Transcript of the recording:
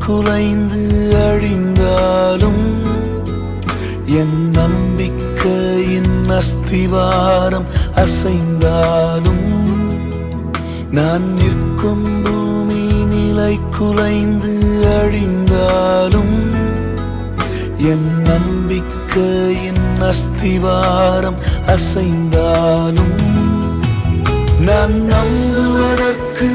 குலைந்து அழிந்தாலும் என் நம்பிக்கையின் அஸ்திவாரம் அசைந்தாலும் நான் நிற்கும் பூமி நிலை குலைந்து அழிந்தாலும் என் நம்பிக்கையின் அஸ்திவாரம் அசைந்தாலும் நான் நம்புவதற்கு